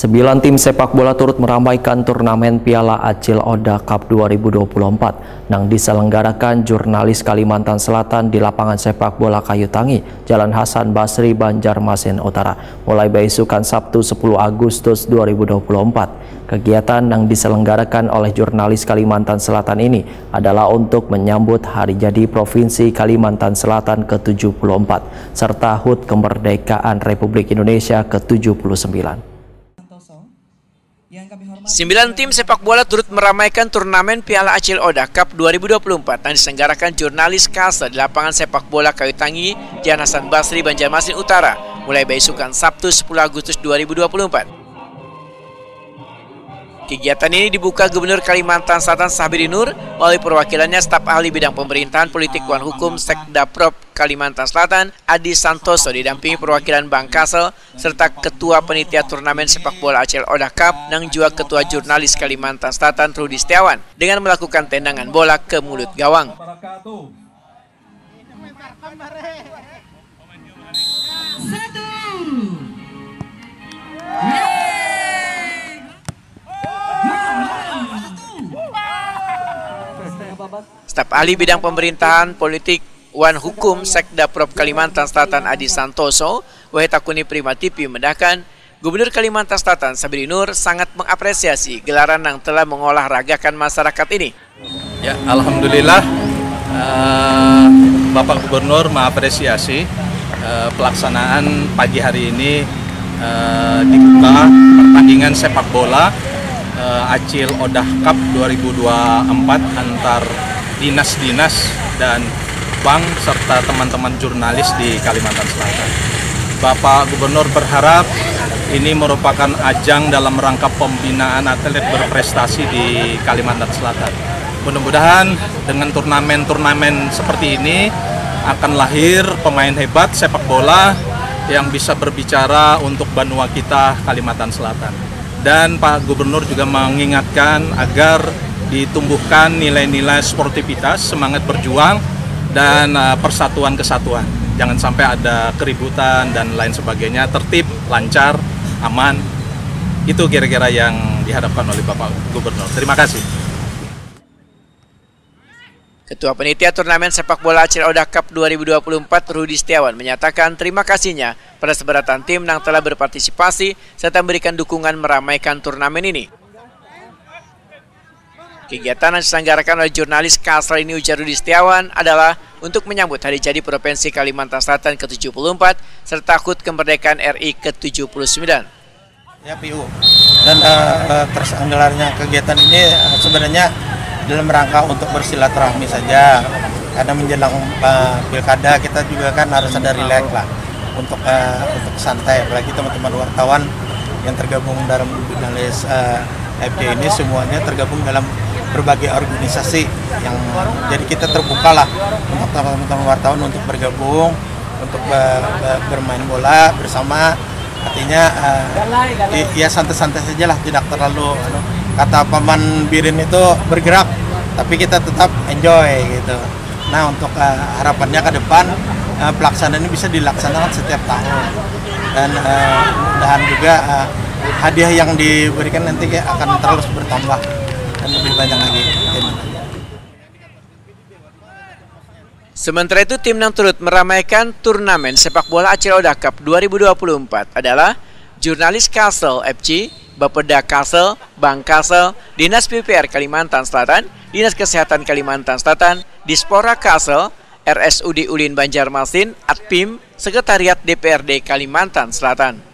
9 tim sepak bola turut meramaikan turnamen Piala Acil Oda Cup 2024 yang diselenggarakan jurnalis Kalimantan Selatan di lapangan sepak bola Kayu Tangi, Jalan Hasan Basri, Banjarmasin Utara, mulai beisukan Sabtu 10 Agustus 2024. Kegiatan yang diselenggarakan oleh jurnalis Kalimantan Selatan ini adalah untuk menyambut Hari Jadi Provinsi Kalimantan Selatan ke-74 serta HUT Kemerdekaan Republik Indonesia ke-79. 9 tim sepak bola turut meramaikan turnamen Piala Acil Oda Cup 2024 yang diselenggarakan jurnalis Kasel di lapangan sepak bola Kayu Tangi, Jalan Hasan Basri, Banjarmasin Utara, mulai beisukan Sabtu 10 Agustus 2024. Kegiatan ini dibuka Gubernur Kalimantan Selatan Sabri Nur melalui perwakilannya staf ahli bidang pemerintahan politik dan hukum Sekda Prop Kalimantan Selatan Adi Santoso didampingi perwakilan Bank Kasel serta Ketua Panitia Turnamen Sepak Bola Acil Oda Cup dan juga Ketua Jurnalis Kalimantan Selatan Rudi Setiawan dengan melakukan tendangan bola ke mulut gawang. Staf ahli bidang pemerintahan politik wan hukum Sekda Prop Kalimantan Selatan Adi Santoso Wahetakuni Prima TV mendahkan Gubernur Kalimantan Selatan Sabri Nur sangat mengapresiasi gelaran yang telah mengolahragakan masyarakat ini. Ya, alhamdulillah Bapak Gubernur mengapresiasi pelaksanaan pagi hari ini dibuka pertandingan sepak bola Acil Oda Cup 2024 antar dinas-dinas dan bank serta teman-teman jurnalis di Kalimantan Selatan. Bapak Gubernur berharap ini merupakan ajang dalam rangka pembinaan atlet berprestasi di Kalimantan Selatan. Mudah-mudahan dengan turnamen-turnamen seperti ini akan lahir pemain hebat sepak bola yang bisa berbicara untuk benua kita Kalimantan Selatan. Dan Pak Gubernur juga mengingatkan agar ditumbuhkan nilai-nilai sportivitas, semangat berjuang, dan persatuan kesatuan. Jangan sampai ada keributan dan lain sebagainya, tertib, lancar, aman. Itu kira-kira yang diharapkan oleh Bapak Gubernur. Terima kasih. Ketua Panitia Turnamen Sepak Bola Acil Oda Cup 2024 Rudi Setiawan menyatakan terima kasihnya pada seberatan tim yang telah berpartisipasi serta memberikan dukungan meramaikan turnamen ini. Kegiatan yang diselenggarakan oleh jurnalis Kasel ini, ujar Rudi Setiawan, adalah untuk menyambut Hari Jadi Provinsi Kalimantan Selatan ke-74 serta HUT Kemerdekaan RI ke-79. Ya, PU. Dan terselenggaranya kegiatan ini sebenarnya dalam rangka untuk bersilaturahmi saja, karena menjelang pilkada kita juga kan harus ada rileks lah untuk santai, apalagi teman-teman wartawan yang tergabung dalam jurnalis FJ ini semuanya tergabung dalam berbagai organisasi yang jadi kita terbuka lah untuk teman-teman wartawan untuk bergabung untuk bermain bola bersama, artinya ya santai-santai saja lah, tidak terlalu kata Paman Birin itu bergerak, tapi kita tetap enjoy gitu. Nah, untuk harapannya ke depan pelaksanaan ini bisa dilaksanakan setiap tahun, dan mudah-mudahan juga hadiah yang diberikan nanti akan terus bertambah dan lebih banyak lagi. Sementara itu, tim yang turut meramaikan turnamen sepak bola Acil Oda Cup 2024 adalah jurnalis Kasel FC, Bapeda Kasel, Bank Kasel, Dinas PPR Kalimantan Selatan, Dinas Kesehatan Kalimantan Selatan, Dispora Kasel, RSUD Ulin Banjarmasin, Atpim, Sekretariat DPRD Kalimantan Selatan.